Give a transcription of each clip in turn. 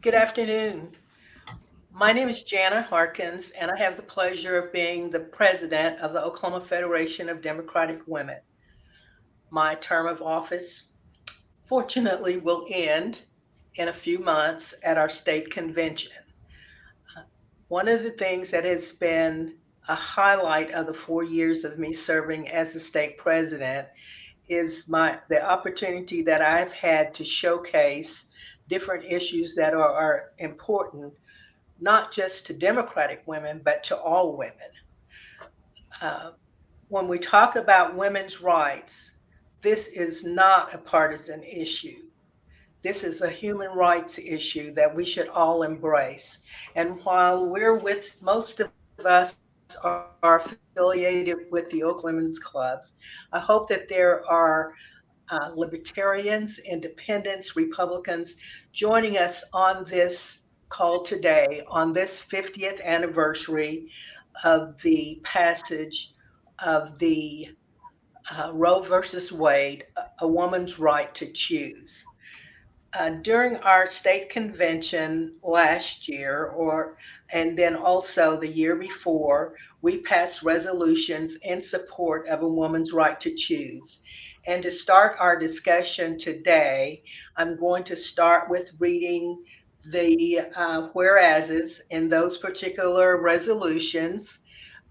Good afternoon. My name is Jana Harkins, and I have the pleasure of being the president of the Oklahoma Federation of Democratic Women. My term of office, fortunately, will end in a few months at our state convention. One of the things that has been a highlight of the 4 years of me serving as the state president is the opportunity that I've had to showcase different issues that are important not just to Democratic women, but to all women. Uh, when we talk about women's rights, this is not a partisan issue. This is a human rights issue that we should all embrace. And while we're with most of us are affiliated with the Oakland Women's Clubs, I hope that there are libertarians, independents, Republicans joining us on this call today on this 50th anniversary of the passage of the Roe versus Wade, a woman's right to choose. During our state convention last year, and then also the year before, we passed resolutions in support of a woman's right to choose. And to start our discussion today, I'm going to start with reading the whereases in those particular resolutions.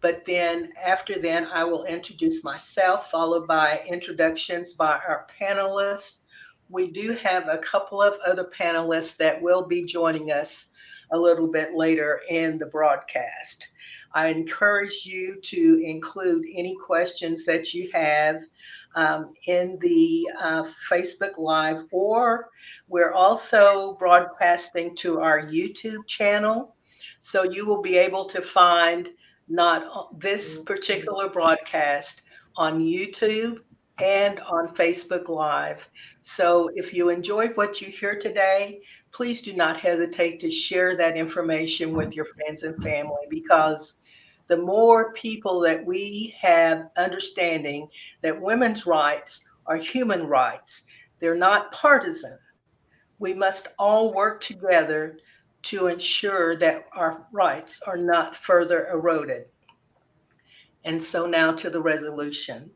But then after then, I will introduce myself, followed by introductions by our panelists. We do have a couple of other panelists that will be joining us a little bit later in the broadcast. I encourage you to include any questions that you have in the Facebook Live, or we're also broadcasting to our YouTube channel. So you will be able to find not this particular broadcast on YouTube and on Facebook Live. So if you enjoyed what you hear today, please do not hesitate to share that information with your friends and family, because the more people that we have understanding that women's rights are human rights, they're not partisan. We must all work together to ensure that our rights are not further eroded. And so now to the resolution.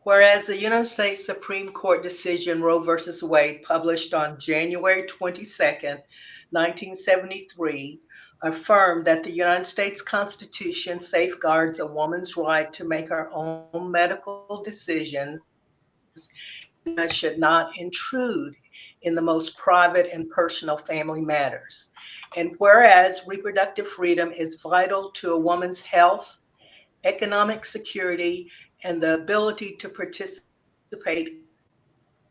Whereas the United States Supreme Court decision Roe versus Wade, published on January 22nd, 1973, affirmed that the United States Constitution safeguards a woman's right to make her own medical decisions and should not intrude in the most private and personal family matters. And whereas reproductive freedom is vital to a woman's health, economic security, and the ability to participate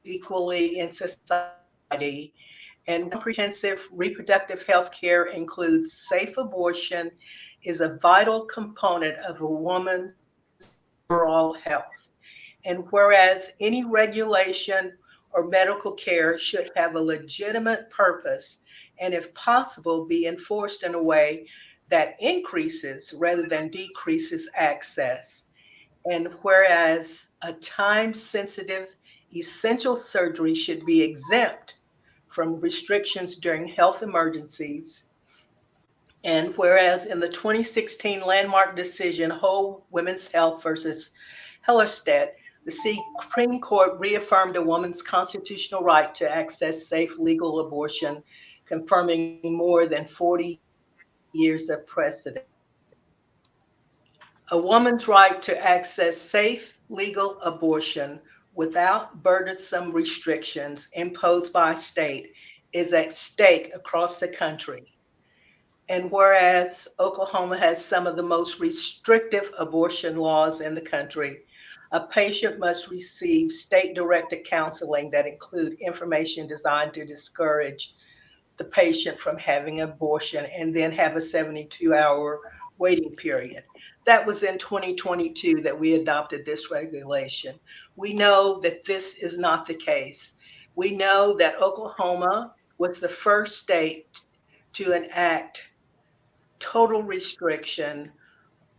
equally in society. And comprehensive reproductive health care includes safe abortion, is a vital component of a woman's overall health. And whereas any regulation or medical care should have a legitimate purpose and, if possible, be enforced in a way that increases rather than decreases access. And whereas a time sensitive essential surgery should be exempt from restrictions during health emergencies. And whereas in the 2016 landmark decision, Whole Women's Health versus Hellerstedt, the Supreme Court reaffirmed a woman's constitutional right to access safe legal abortion, confirming more than 40 years of precedent. A woman's right to access safe legal abortion without burdensome restrictions imposed by a state is at stake across the country. And whereas Oklahoma has some of the most restrictive abortion laws in the country, a patient must receive state directed counseling that include information designed to discourage the patient from having an abortion and then have a 72-hour waiting period. That was in 2022 that we adopted this regulation. We know that this is not the case. We know that Oklahoma was the first state to enact total restriction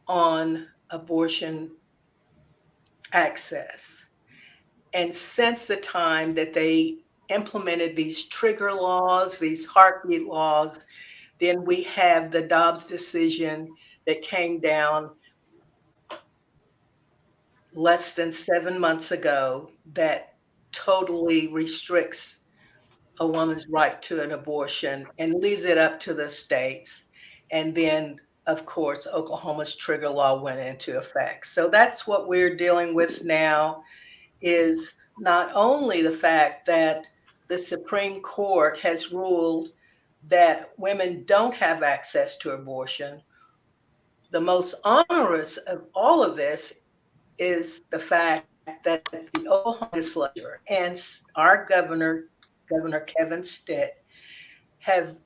on abortion access. And since the time that they implemented these trigger laws, these heartbeat laws. Then we have the Dobbs decision that came down less than 7 months ago that totally restricts a woman's right to an abortion and leaves it up to the states. And then, of course, Oklahoma's trigger law went into effect. So that's what we're dealing with now, is not only the fact that the Supreme Court has ruled that women don't have access to abortion. The most onerous of all of this is the fact that the Oklahoma legislature and our Governor Kevin Stitt, have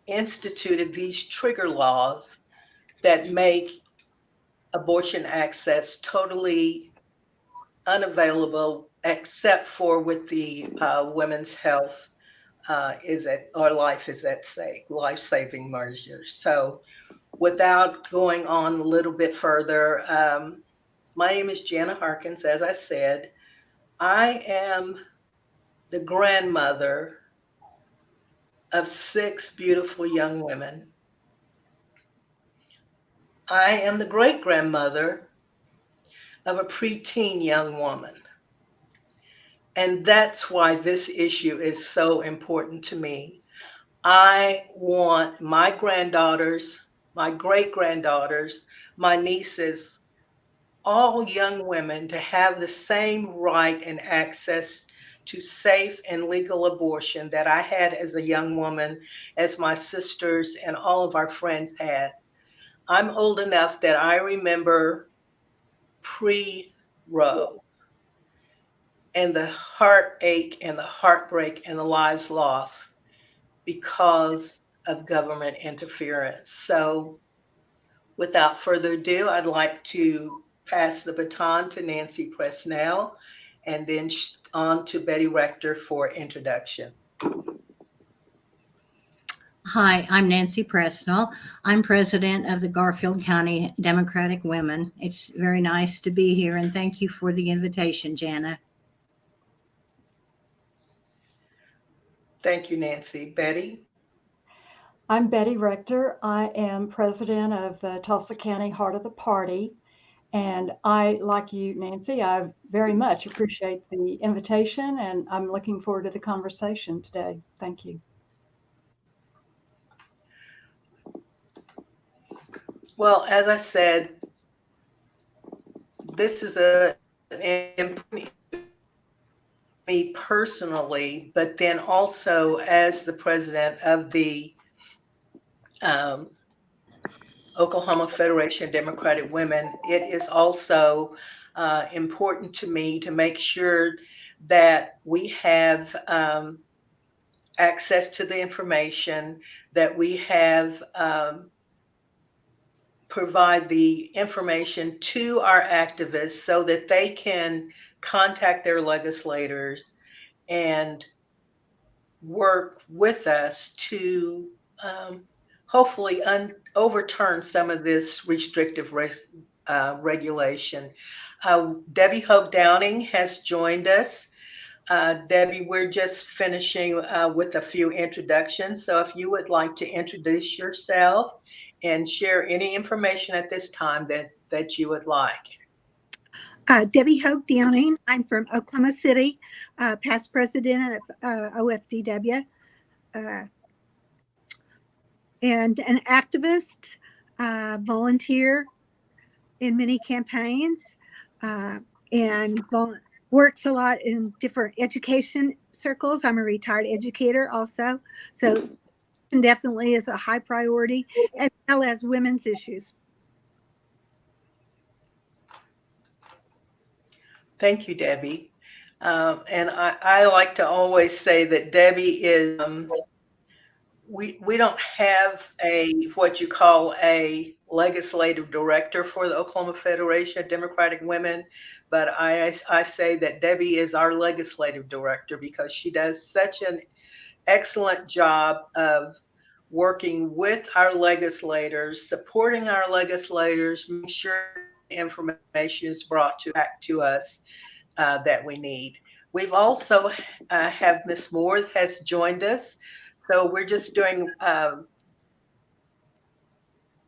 instituted these trigger laws that make abortion access totally unavailable, except for with the women's health is at or life is at stake, life-saving measures. So, without going on a little bit further, my name is Jana Harkins. As I said, I am the grandmother of 6 beautiful young women. I am the great grandmother of a preteen young woman. And that's why this issue is so important to me. I want my granddaughters, my great granddaughters, my nieces, all young women to have the same right and access to safe and legal abortion that I had as a young woman, as my sisters and all of our friends had. I'm old enough that I remember pre-Roe and the heartache and the heartbreak and the lives lost because of government interference. So, without further ado, I'd like to pass the baton to Nancy Presnell and then on to Betty Rector for introduction. Hi, I'm Nancy Presnell. I'm president of the Garfield County Democratic Women. It's very nice to be here, and thank you for the invitation, Jana. Thank you, Nancy. Betty? I'm Betty Rector. I am president of the Tulsa County Heart of the Party. And I, like you, Nancy, I very much appreciate the invitation, and I'm looking forward to the conversation today. Thank you. Well, as I said, this is an important me personally, but then also as the president of the um, Oklahoma Federation of Democratic Women, it is also important to me to make sure that we have access to the information, that we have provide the information to our activists so that they can contact their legislators and work with us to hopefully overturn some of this restrictive regulation. Debbie Hope Downing has joined us. Debbie, we're just finishing with a few introductions. So if you would like to introduce yourself and share any information at this time that you would like. Debbie Hope Downing. I'm from Oklahoma City, past president of OFDW, and an activist, volunteer in many campaigns, and works a lot in different education circles. I'm a retired educator also, so definitely is a high priority, as well as women's issues. Thank you, Debbie. And I like to always say that Debbie is, we don't have what you call a legislative director for the Oklahoma Federation of Democratic Women, but I say that Debbie is our legislative director because she does such an excellent job of working with our legislators, supporting our legislators, making sure information is brought back to us that we need. We've also have Miss Moore has joined us. So we're just doing,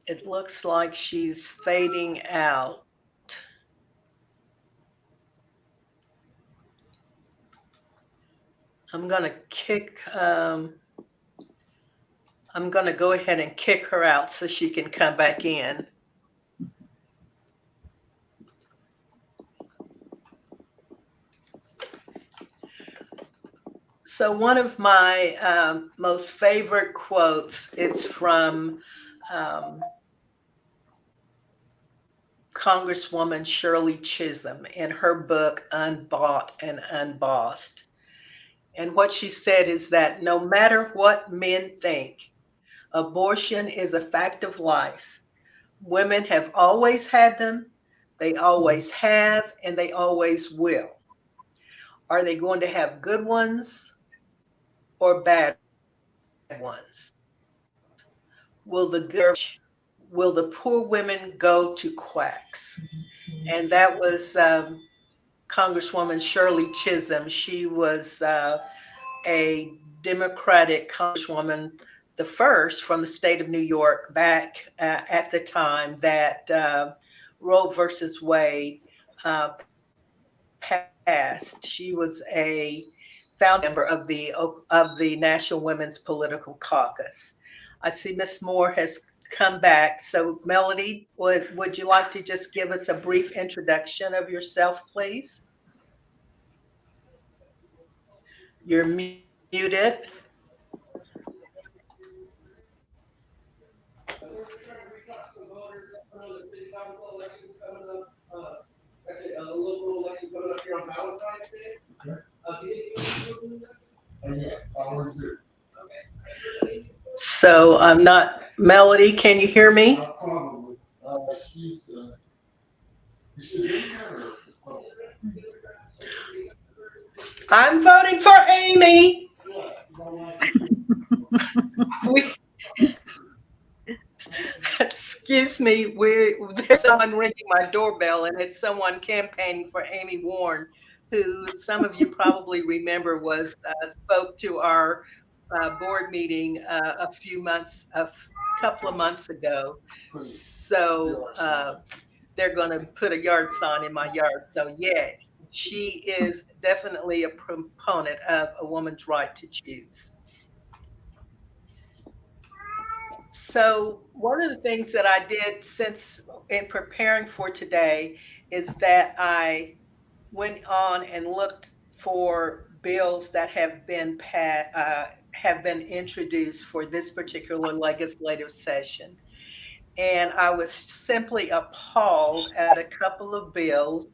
it looks like she's fading out. I'm going to I'm going to go ahead and kick her out so she can come back in. So one of my most favorite quotes is from Congresswoman Shirley Chisholm in her book, Unbought and Unbossed. And what she said is that no matter what men think, abortion is a fact of life. Women have always had them, they always have, and they always will. Are they going to have good ones or bad ones? Will the good, will the poor women go to quacks? And that was Congresswoman Shirley Chisholm. She was a Democratic congresswoman, the first from the state of New York, back at the time that Roe versus Wade passed. She was a founding member of the National Women's Political Caucus. I see Miss Moore has come back. So Melody, would you like to just give us a brief introduction of yourself, please? You're muted. So I'm not, Melody, can you hear me? I'm voting for Amy. Excuse me, there's someone ringing my doorbell, and it's someone campaigning for Amy Warren, who some of you probably remember was spoke to our board meeting a couple of months ago. So they're going to put a yard sign in my yard. So yeah, she is definitely a proponent of a woman's right to choose. So one of the things that I did since in preparing for today is that I went on and looked for bills that have been introduced for this particular legislative session. And I was simply appalled at a couple of bills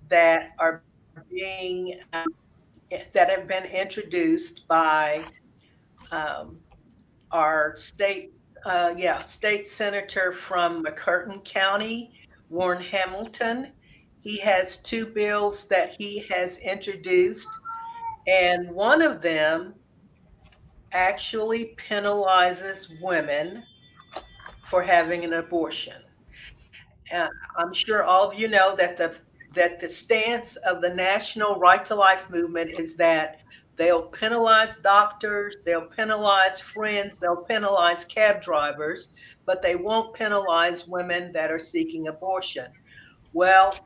that are being that have been introduced by our state senator from McCurtain County, Warren Hamilton. He has two bills that he has introduced, and one of them actually penalizes women for having an abortion. I'm sure all of you know that the stance of the National Right to Life movement is that they'll penalize doctors, they'll penalize friends, they'll penalize cab drivers, but they won't penalize women that are seeking abortion. Well,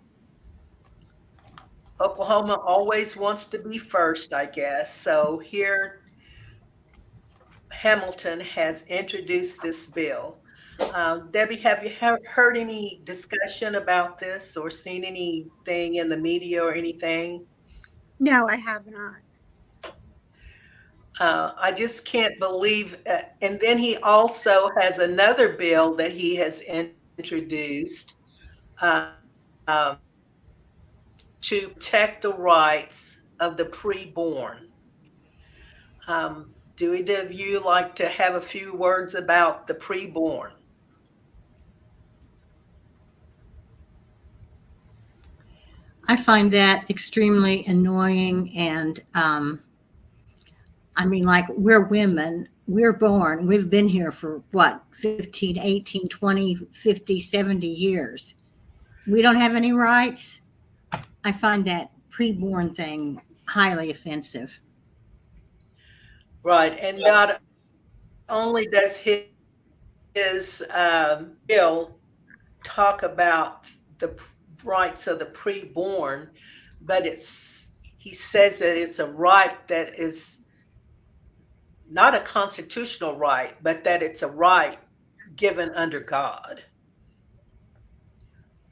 Oklahoma always wants to be first, I guess. So here, Hamilton has introduced this bill. Debbie, have you heard any discussion about this or seen anything in the media or anything? No, I have not. I just can't believe. And then he also has another bill that he has introduced um, to protect the rights of the preborn. Do either of you like to have a few words about the preborn? I find that extremely annoying. And I mean, like, we're women, we're born, we've been here for what, 15, 18, 20, 50, 70 years. We don't have any rights. I find that preborn thing highly offensive. Right. And not only does his bill talk about the rights of the preborn, but he says that it's a right that is not a constitutional right, but that it's a right given under God.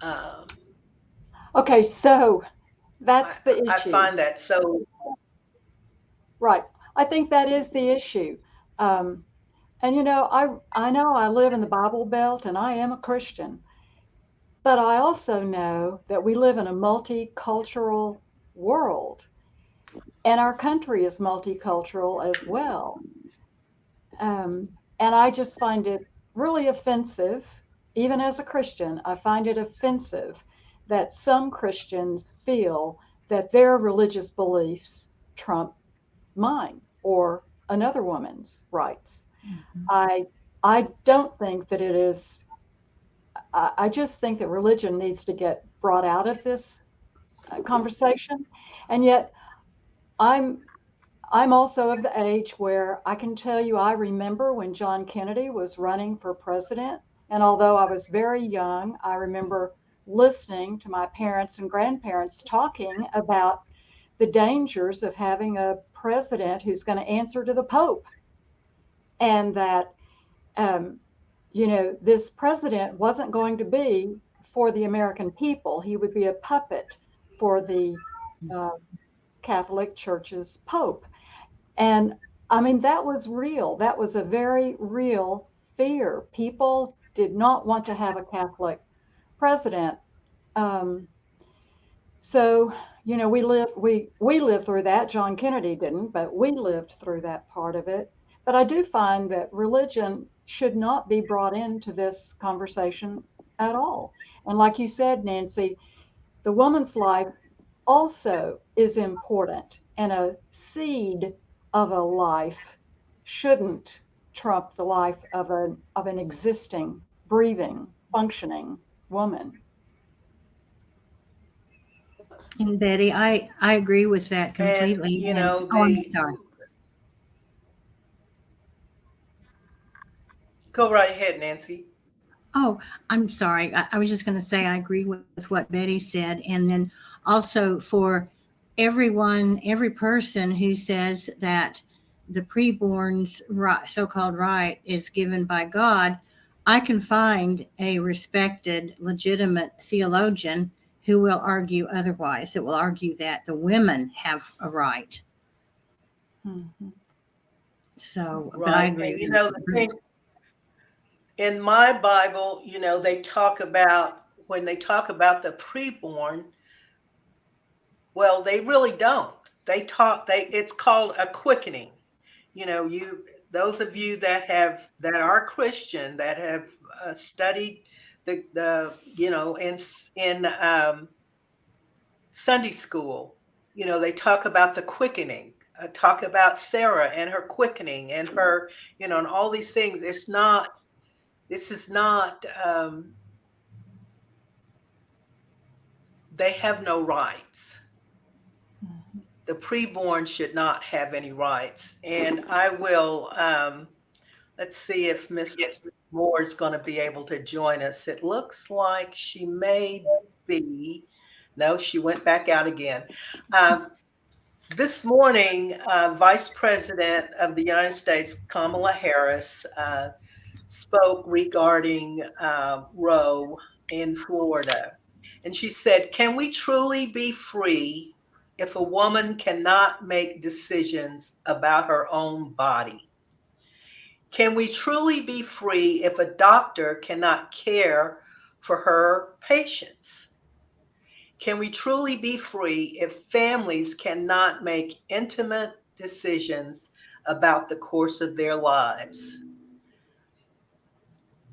Um, Okay, so I, that's the I issue. find that so. Right. I think that is the issue. Um, and I know I live in the Bible Belt and I am a Christian, but I also know that we live in a multicultural world, and our country is multicultural as well. And I just find it really offensive, even as a Christian, I find it offensive that some Christians feel that their religious beliefs trump mine or another woman's rights. Mhm. I I don't think that it is. I just think that religion needs to get brought out of this conversation, and yet I'm I'm also of the age where I can tell you I remember when John Kennedy was running for president. And although I was very young, I remember listening to my parents and grandparents talking about the dangers of having a president who's going to answer to the Pope. And that, um, this president wasn't going to be for the American people, he would be a puppet for the uh, Catholic Church's Pope. And I mean, that was real. That was a very real fear. People did not want to have a Catholic president. Um, so, we lived through that. John Kennedy didn't, but we lived through that part of it. But I do find that religion should not be brought into this conversation at all. And like you said, Nancy, the woman's life also is important, and a seed of a life shouldn't trump the life of an existing, breathing, functioning woman. And Betty, I agree with that And completely. you And know oh, I'm the sorry. Go right ahead, Nancy. Oh, I'm sorry. I was just going to say I agree with what Betty said. And then also for everyone, every person who says that the preborn's right, so-called right is given by God, I can find a respected, legitimate theologian who will argue otherwise. That will argue that the women have a right. Mhm. So, but I Right. agree And with you know the you. thing in my Bible, they talk about when they talk about the preborn, well, they really don't. They it's called a quickening. You those of you that are Christian that have studied the in Sunday school, they talk about the quickening, talk about Sarah and her quickening and her, and all these things. This is not, they have no rights. Mhm. The preborn should not have any rights. And I will, let's see if Miss Moore is going to be able to join us. It looks like she may be. No, she went back out again. Um, This morning, Vice President of the United States, Kamala Harris, spoke regarding Roe in Florida. And she said, "Can we truly be free if a woman cannot make decisions about her own body? Can we truly be free if a doctor cannot care for her patients? Can we truly be free if families cannot make intimate decisions about the course of their lives?"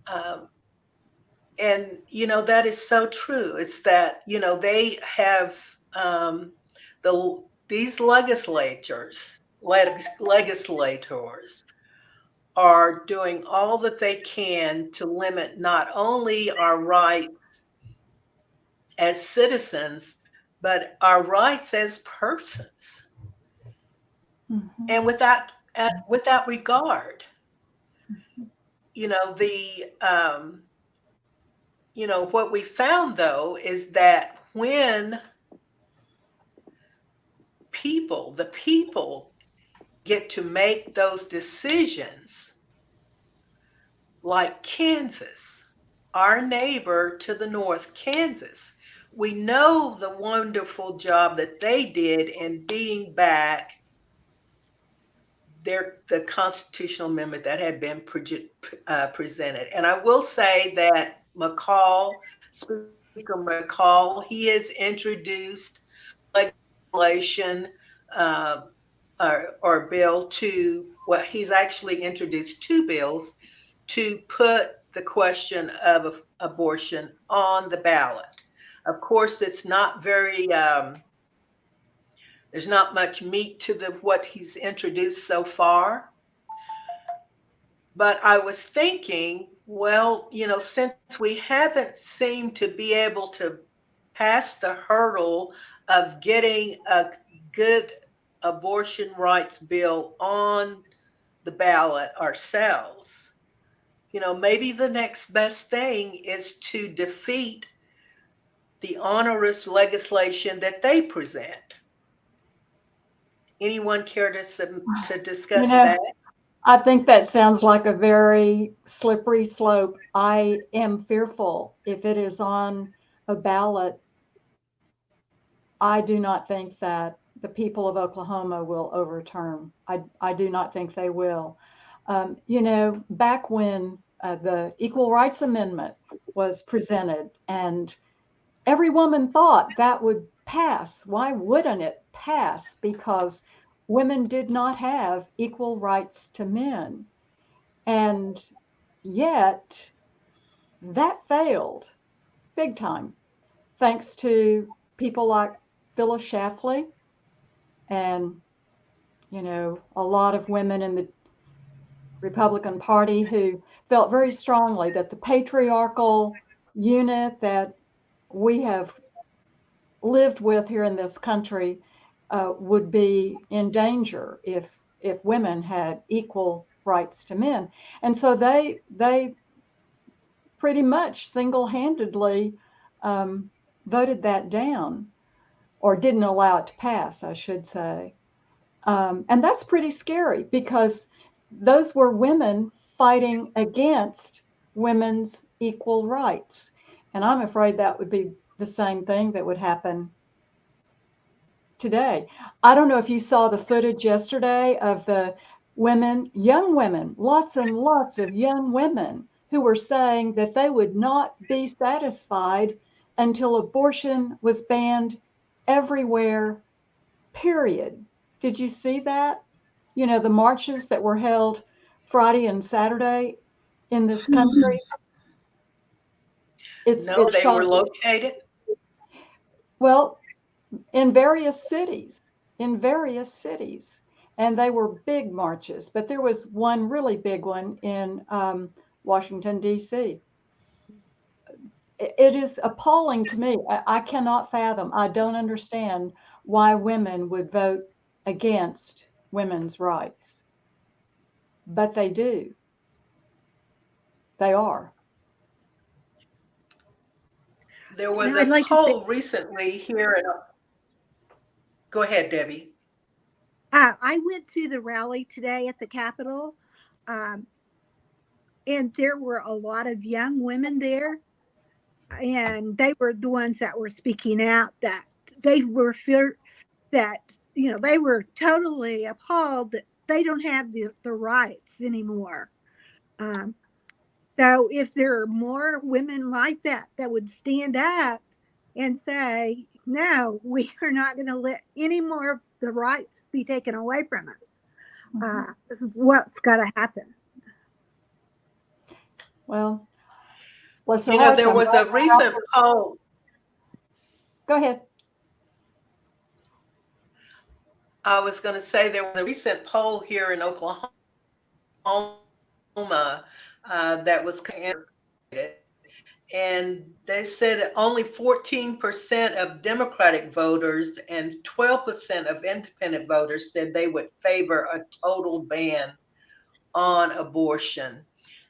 Um, and that is so true. It's that they have these legislators are doing all that they can to limit not only our rights as citizens, but our rights as persons. Mhm. And without regard, you know, what we found though is that when the people get to make those decisions, like Kansas, our neighbor to the north, Kansas, we know the wonderful job that they did in beating back the constitutional amendment that had been presented. And I will say that Speaker McCall, he has introduced legislation uh, or bill to he's actually introduced two bills to put the question of abortion on the ballot. Of course, it's not very there's not much meat to what he's introduced so far. But I was thinking, well, since we haven't seemed to be able to pass the hurdle of getting a good abortion rights bill on the ballot ourselves, maybe the next best thing is to defeat the onerous legislation that they present. Anyone care to You discuss know, that? I think that sounds like a very slippery slope. I am fearful if it is on a ballot. I do not think that the people of Oklahoma will overturn. I do not think they will. Back when the Equal Rights Amendment was presented, and every woman thought that would pass. Why wouldn't it pass? Because women did not have equal rights to men. And yet that failed big time, thanks to people like Phyllis Schlafly and, a lot of women in the Republican Party who felt very strongly that the patriarchal unit that we have lived with here in this country would be in danger if women had equal rights to men. And so they pretty much single-handedly voted that down, or didn't allow it to pass, I should say. And that's pretty scary because those were women fighting against women's equal rights. And I'm afraid that would be the same thing that would happen today. I don't know if you saw the footage yesterday of the women, young women, lots and lots of young women who were saying that they would not be satisfied until abortion was banned everywhere, period. Did you see that? The marches that were held Friday and Saturday in this country. No, It's they were shocking. located. Well, in various cities, and they were big marches, but there was one really big one in Washington, D.C. It is appalling to me. I cannot fathom, I don't understand why women would vote against women's rights, but they do. They are. There was Now, a I'd like to say, poll recently here in. Go ahead, Debbie. I went to the rally today at the Capitol, um, and there were a lot of young women there, and they were the ones that were speaking out that they were fear that they were totally appalled that they don't have the rights anymore. Um, so if there are more women like that would stand up and say, no, we are not going to let any more of the rights be taken away from us. This is what's got to happen. Well, bless their hearts. There I'm was glad a recent poll. Go ahead. I was going to say there was a recent poll here in Oklahoma that was conducted, And they said that only 14% of Democratic voters and 12% of independent voters said they would favor a total ban on abortion.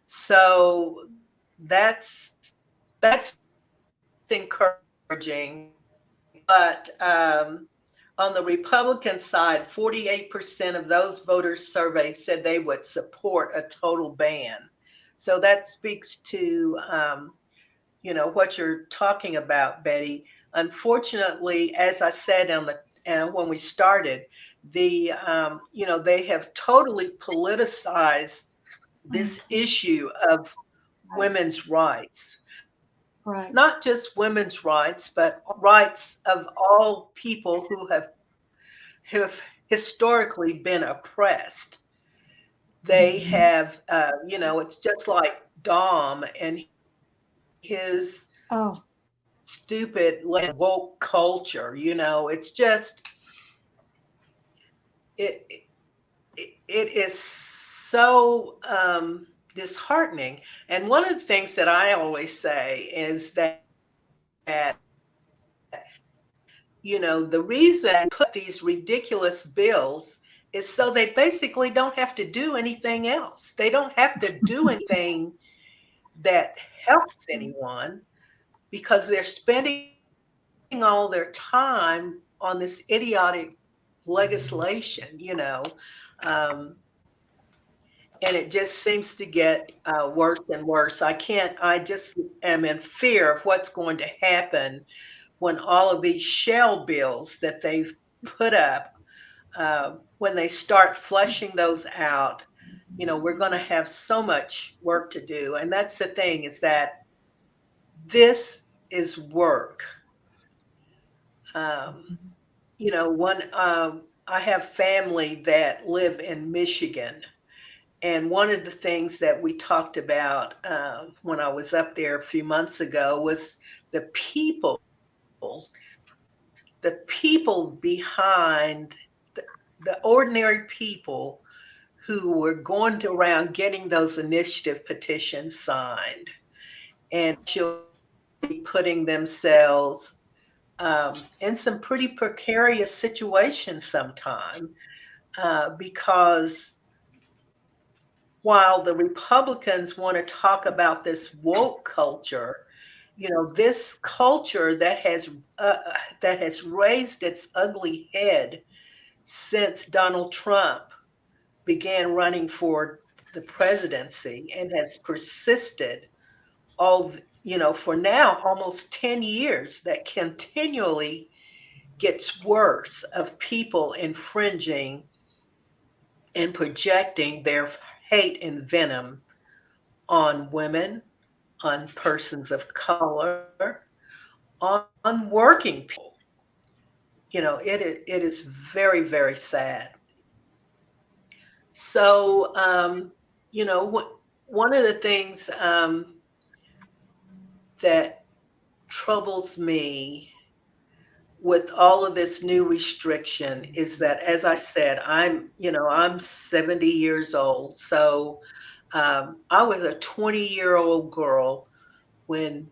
So that's encouraging. But on the Republican side, 48% of those voters surveyed said they would support a total ban. So that speaks to what you're talking about, Betty. Unfortunately, as I said when we started, they have totally politicized Mm, this issue of women's rights. right. Not just women's rights, but rights of all people who have historically been oppressed. They have, it's just like Dom and his Oh, stupid woke culture. It's just it it is so disheartening. And one of the things that I always say is that the reason put these ridiculous bills is so they basically don't have to do anything else. They don't have to do anything that helps anyone because they're spending all their time on this idiotic legislation, um, and it just seems to get worse and worse. I just am in fear of what's going to happen when all of these shell bills that they've put up, when they start fleshing those out. We're going to have so much work to do. And that's the thing, is that this is work. Um, I have family that live in Michigan. And one of the things that we talked about when I was up there a few months ago was the people behind the ordinary people who were going around getting those initiative petitions signed and actually putting themselves in some pretty precarious situations sometimes, because while the Republicans want to talk about this woke culture, this culture that has raised its ugly head since Donald Trump began running for the presidency and has persisted for now almost 10 years, that continually gets worse, of people infringing and projecting their hate and venom on women, on persons of color, on working people. It is very, very sad. So, one of the things that troubles me with all of this new restriction is that, as I said, I'm 70 years old. So I was a 20-year-old girl when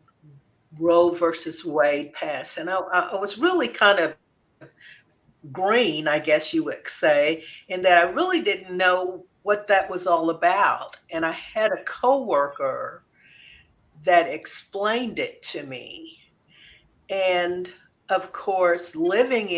Roe versus Wade passed. And I was really kind of green, I guess you would say, in that I really didn't know what that was all about. And I had a coworker that explained it to me. And of course, living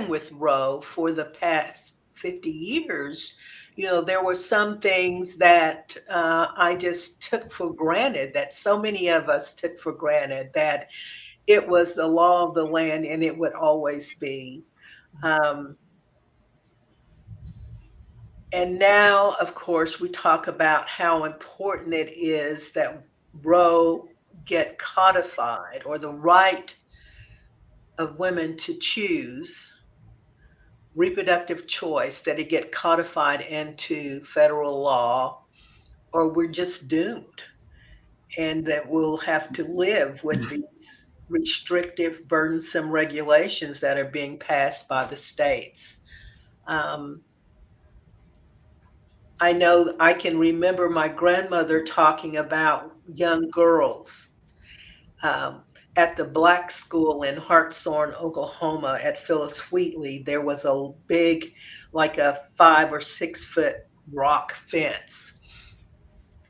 with Roe for the past 50 years, there were some things that I just took for granted, that so many of us took for granted, that it was the law of the land and it would always be. Um, and now, of course, we talk about how important it is that Roe get codified, or the right of women to choose reproductive choice, that it get codified into federal law, or we're just doomed, and that we'll have to live with these restrictive, burdensome regulations that are being passed by the states. Um, I know I can remember my grandmother talking about young girls um, at the black school in Hartshorn, Oklahoma, at Phyllis Wheatley. There was a big, like a 5 or 6 foot rock fence.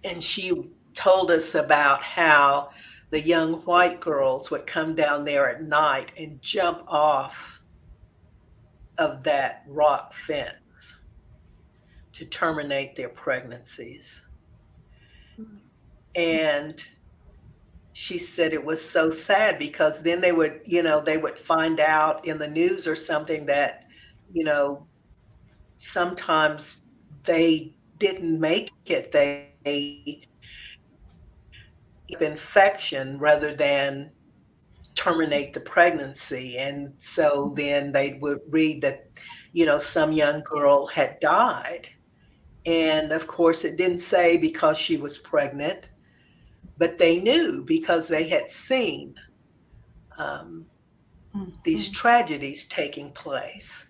And she told us about how the young white girls would come down there at night and jump off of that rock fence to terminate their pregnancies. And she said it was so sad because then they would, they would find out in the news or something that, you know, sometimes they didn't make it. They infection rather than terminate the pregnancy. And so then they would read that, some young girl had died. And of course, it didn't say because she was pregnant, but they knew because they had seen um, these Mhm. tragedies taking place.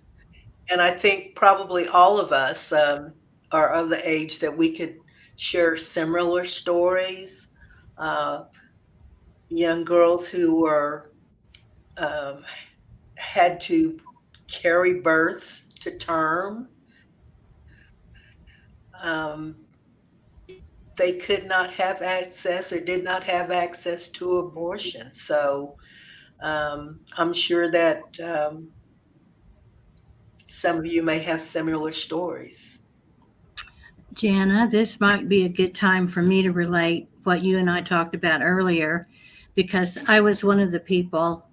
And I think probably all of us are of the age that we could share similar stories. Uh, Young girls who were um, had to carry births to term. They could not have access or did not have access to abortion. So I'm sure that some of you may have similar stories. Jana, this might be a good time for me to relate what you and I talked about earlier, because I was one of the people.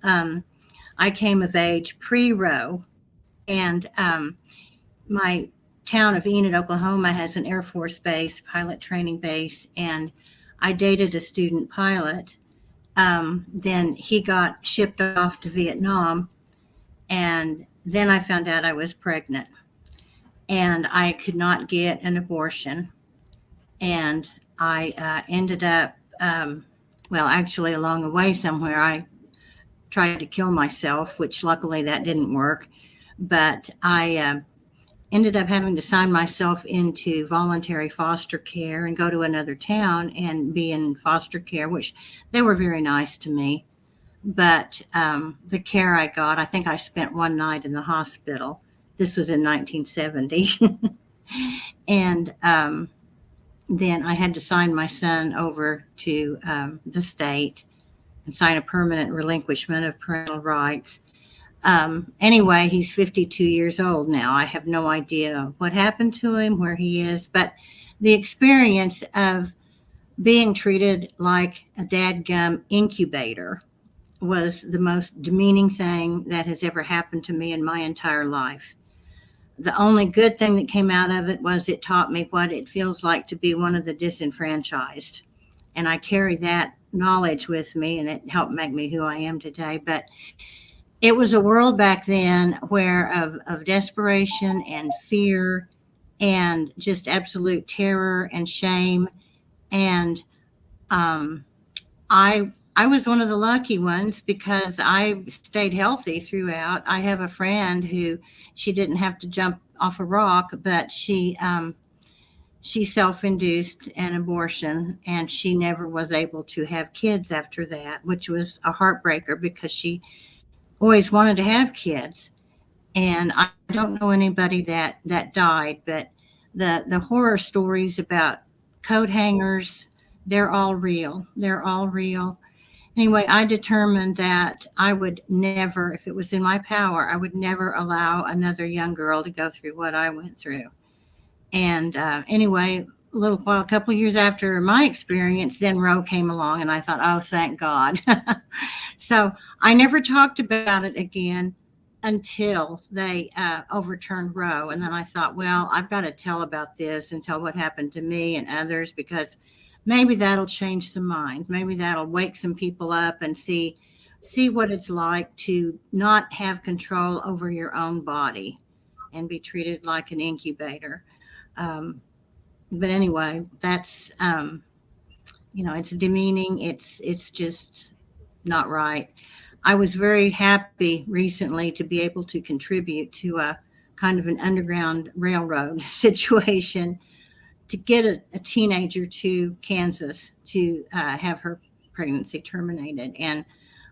I came of age pre-Roe, and my town of Enid, Oklahoma, has an Air Force base, pilot training base, and I dated a student pilot. Then he got shipped off to Vietnam, and then I found out I was pregnant, and I could not get an abortion. And I ended up, well, actually, along the way somewhere, I tried to kill myself, which luckily that didn't work. But I ended up having to sign myself into voluntary foster care and go to another town and be in foster care, which they were very nice to me. But the care I got, I think I spent one night in the hospital. This was in 1970. And then I had to sign my son over to the state and sign a permanent relinquishment of parental rights. Anyway, he's 52 years old now. I have no idea what happened to him, where he is, but the experience of being treated like a dadgum incubator was the most demeaning thing that has ever happened to me in my entire life. The only good thing that came out of it was it taught me what it feels like to be one of the disenfranchised. And I carry that knowledge with me, and it helped make me who I am today. But it was a world back then where of desperation and fear and just absolute terror and shame. And um, I was one of the lucky ones because I stayed healthy throughout. I have a friend who she didn't have to jump off a rock, but she self-induced an abortion, and she never was able to have kids after that, which was a heartbreaker because she always wanted to have kids. And I don't know anybody that died, but the horror stories about coat hangers, they're all real. They're all real. Anyway, I determined that I would never, if it was in my power, I would never allow another young girl to go through what I went through. And anyway, a couple of years after my experience, then Roe came along, and I thought, oh, thank God. So I never talked about it again until they overturned Roe. And then I thought, well, I've got to tell about this and tell what happened to me and others, because maybe that'll change some minds. Maybe that'll wake some people up and see what it's like to not have control over your own body and be treated like an incubator. But anyway, that's it's demeaning. It's just not right. I was very happy recently to be able to contribute to a kind of an underground railroad situation to get a teenager to Kansas to have her pregnancy terminated. And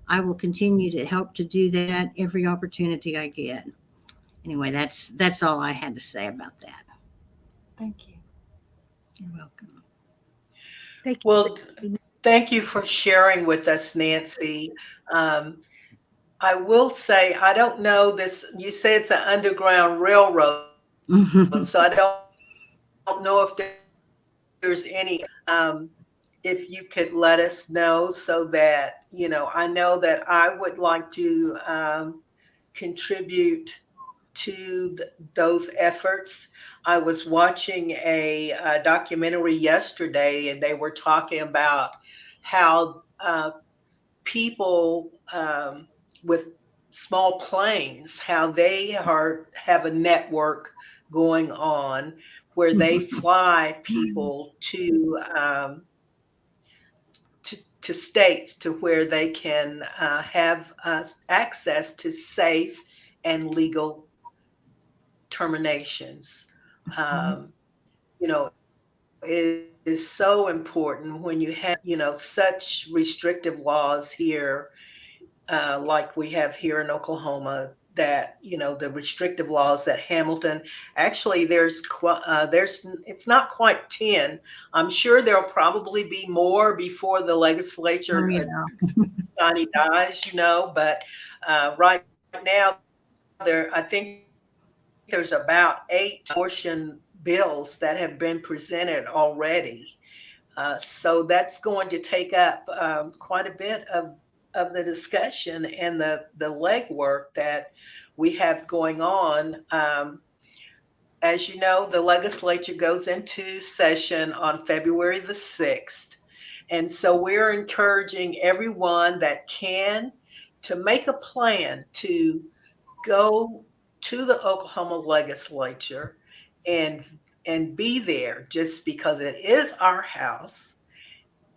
I will continue to help to do that every opportunity I get. Anyway, that's all I had to say about that. Thank you. You're welcome. Thank you. Well, thank you for sharing with us, Nancy. Um, I will say, I don't know this, you say it's an underground railroad, so I don't know if there's any, if you could let us know so that, I know that I would like to contribute to those efforts. I was watching a documentary yesterday, and they were talking about how people with small planes, how they have a network going on where they fly people to states to where they can have access to safe and legal terminations. Um, it is so important when you have, such restrictive laws here, like we have here in Oklahoma, that, the restrictive laws that Hamilton, actually there's, it's not quite 10. I'm sure there'll probably be more before the Oh, legislature yeah. Johnny dies, but right now I think there's about 8 abortion bills that have been presented already. So that's going to take up quite a bit of the discussion and the legwork that we have going on. As you know, the legislature goes into session on February the 6th. And so we're encouraging everyone that can to make a plan to go to the Oklahoma legislature and and be there, just because it is our house,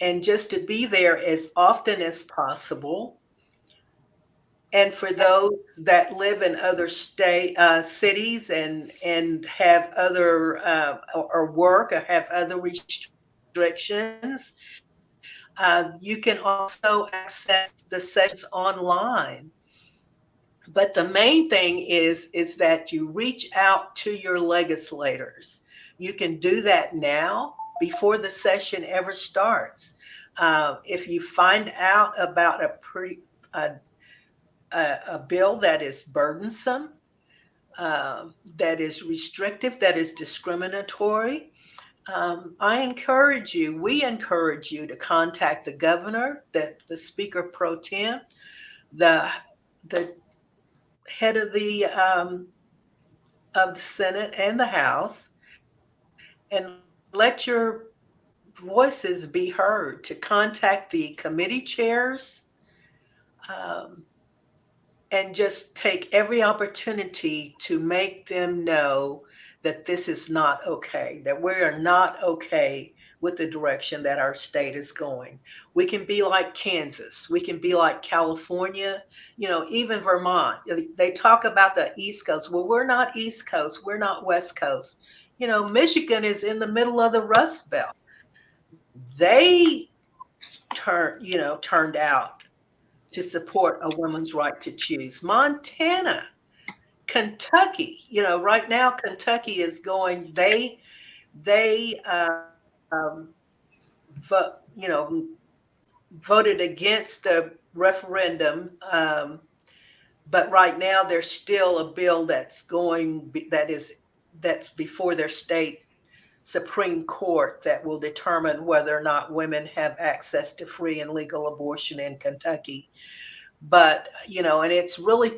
and just to be there as often as possible. And for those that live in other cities and have other or work or have other restrictions, you can also access the sessions online. But the main thing is that you reach out to your legislators. You can do that now before the session ever starts. If you find out about a, a bill that is burdensome, that is restrictive, that is discriminatory, we encourage you to contact the governor, the speaker pro tem, the the head of the Senate and the House, and let your voices be heard, to contact the committee chairs, um, and just take every opportunity to make them know that this is not okay, that we are not okay with the direction that our state is going. We can be like Kansas, we can be like California, even Vermont. They talk about the East Coast. Well, we're not East Coast, we're not West Coast. Michigan is in the middle of the Rust Belt. They turned out to support a woman's right to choose. Montana, Kentucky, right now Kentucky is going. They voted against the referendum, but right now there's still a bill that's before their state Supreme Court that will determine whether or not women have access to free and legal abortion in Kentucky. But and it's really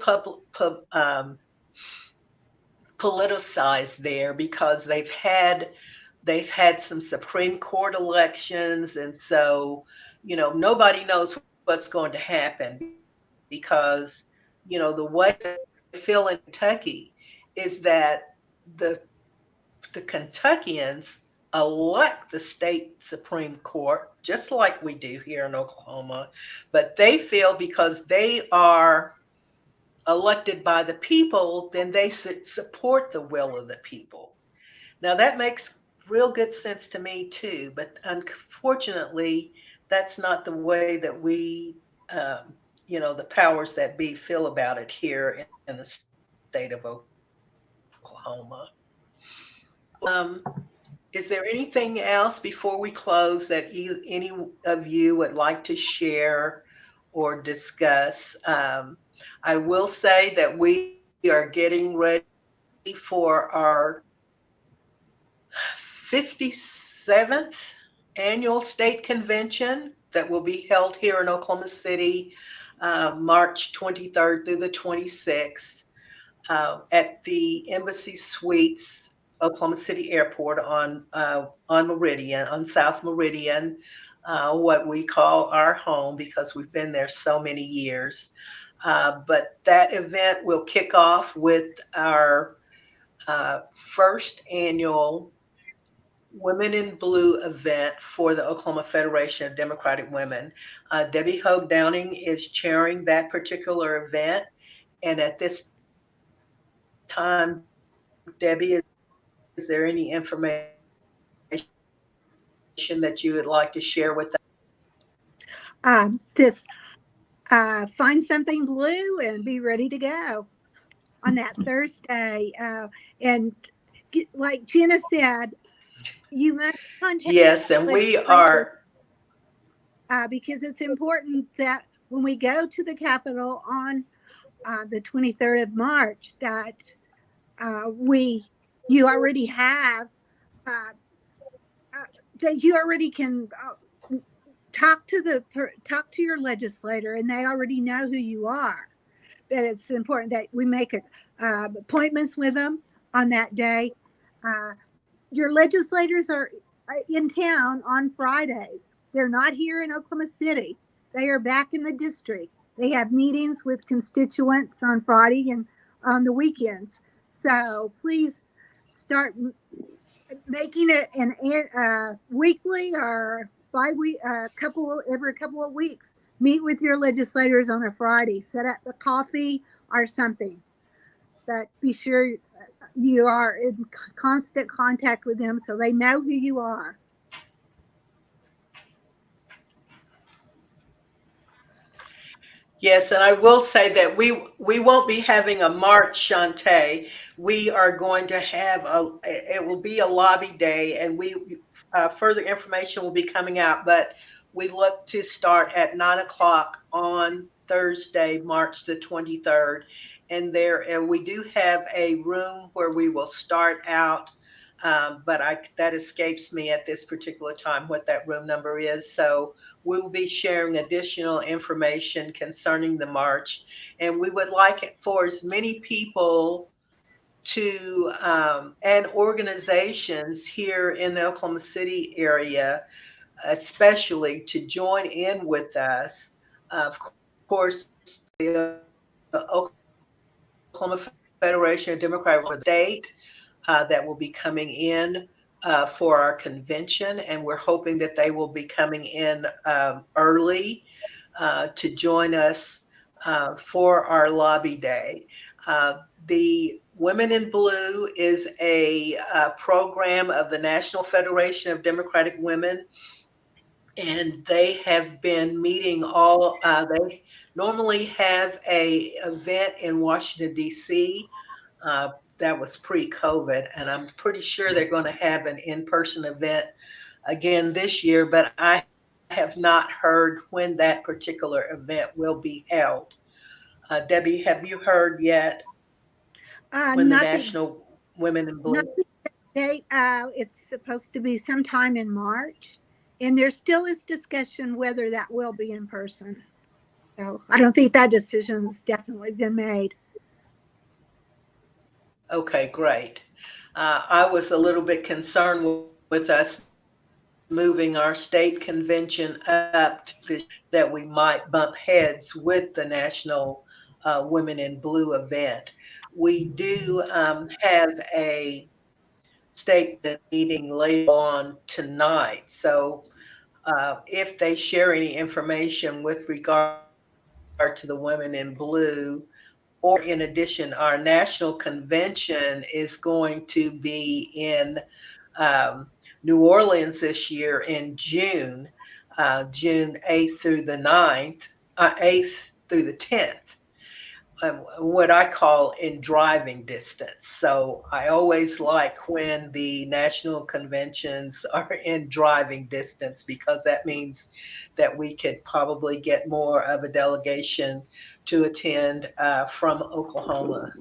politicized there, because they've had some Supreme Court elections, and so nobody knows what's going to happen, because the way they feel in Kentucky is that the the Kentuckians elect the state Supreme Court, just like we do here in Oklahoma, but they feel because they are elected by the people, then they should support the will of the people. Now, that makes real good sense to me too. But unfortunately, that's not the way that we, the powers that be feel about it here in the state of Oklahoma. Um, is there anything else before we close that any of you would like to share or discuss? I will say that we are getting ready for our 57th annual state convention that will be held here in Oklahoma City, March 23rd through the 26th. At the Embassy Suites, Oklahoma City Airport on Meridian, on South Meridian, what we call our home because we've been there so many years. But that event will kick off with our uh, first annual Women in Blue event for the Oklahoma Federation of Democratic Women. Debbie Hogue Downing is chairing that particular event. And at this time, Debbie, is there any information that you would like to share with us? Just find something blue and be ready to go on that Thursday. And like Jenna said, you must contact Yes, and we legislators are. because it's important that when we go to the Capitol on the 23rd of March, that you already have uh, that you already can talk to your legislator, and they already know who you are. That it's important that we make appointments with them on that day. Uh, your legislators are in town on Fridays. They're not here in Oklahoma City. They are back in the district. They have meetings with constituents on Friday and on the weekends. So please start making it an weekly or bi-week, every couple of weeks. Meet with your legislators on a Friday. Set up a coffee or something. But be sure you are in constant contact with them so they know who you are. Yes, and I will say that we won't be having a march, Shantae. We are going to have it will be a lobby day, and further information will be coming out. But we look to start at 9 o'clock on Thursday, March the 23rd, and we do have a room where we will start out. But that escapes me at this particular time what that room number is. So we will be sharing additional information concerning the march, and we would like it for as many people to and organizations here in the Oklahoma City area, especially to join in with us. Of course, the Oklahoma Federation of Democrats for the state that will be coming in for our convention, and we're hoping that they will be coming in early to join us for our lobby day. The Women in Blue is a program of the National Federation of Democratic Women, and they have been meeting they normally have a event in Washington, D.C. Uh, that was pre-COVID, and I'm pretty sure they're going to have an in-person event again this year, but I have not heard when that particular event will be held. Debbie, have you heard yet when the Not the National Women in not Blue? the date. It's supposed to be sometime in March, and there still is discussion whether that will be in person. So I don't think that decision's definitely been made. Okay, great. I was a little bit concerned with us moving our state convention up to this that we might bump heads with the National Women in Blue event. We do have a state meeting later on tonight. So if they share any information with regard to the Women in Blue, or in addition, our national convention is going to be in New Orleans this year in June, June 8th through the 9th, 8th through the 10th. What I call in driving distance. So I always like when the national conventions are in driving distance because that means that we could probably get more of a delegation to attend from Oklahoma.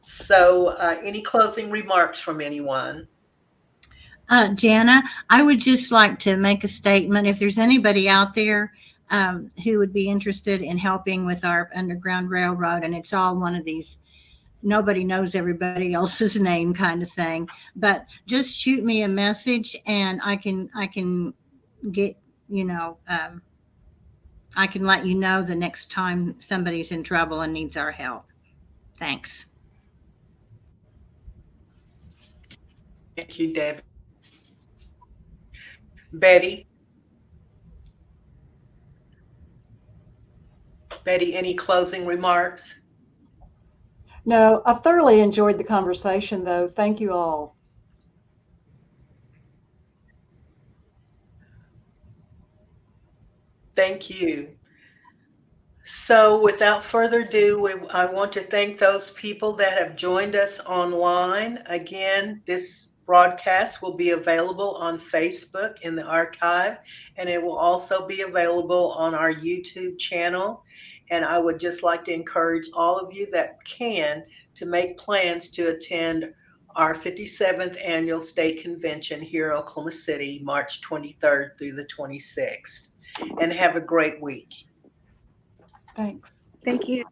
So, any closing remarks from anyone? Jana, I would just like to make a statement. If there's anybody out there who would be interested in helping with our Underground Railroad, and it's all one of these nobody knows everybody else's name kind of thing, but just shoot me a message and I can get, you know, I can let you know the next time somebody's in trouble and needs our help. Thanks. Thank you, Debbie. Betty, Betty, any closing remarks? No, I thoroughly enjoyed the conversation, though. Thank you all. Thank you. So without further ado, I want to thank those people that have joined us online. Again, this broadcast will be available on Facebook in the archive, and it will also be available on our YouTube channel. And I would just like to encourage all of you that can to make plans to attend our 57th annual state convention here in Oklahoma City, March 23rd through the 26th. And have a great week. Thanks. Thank you.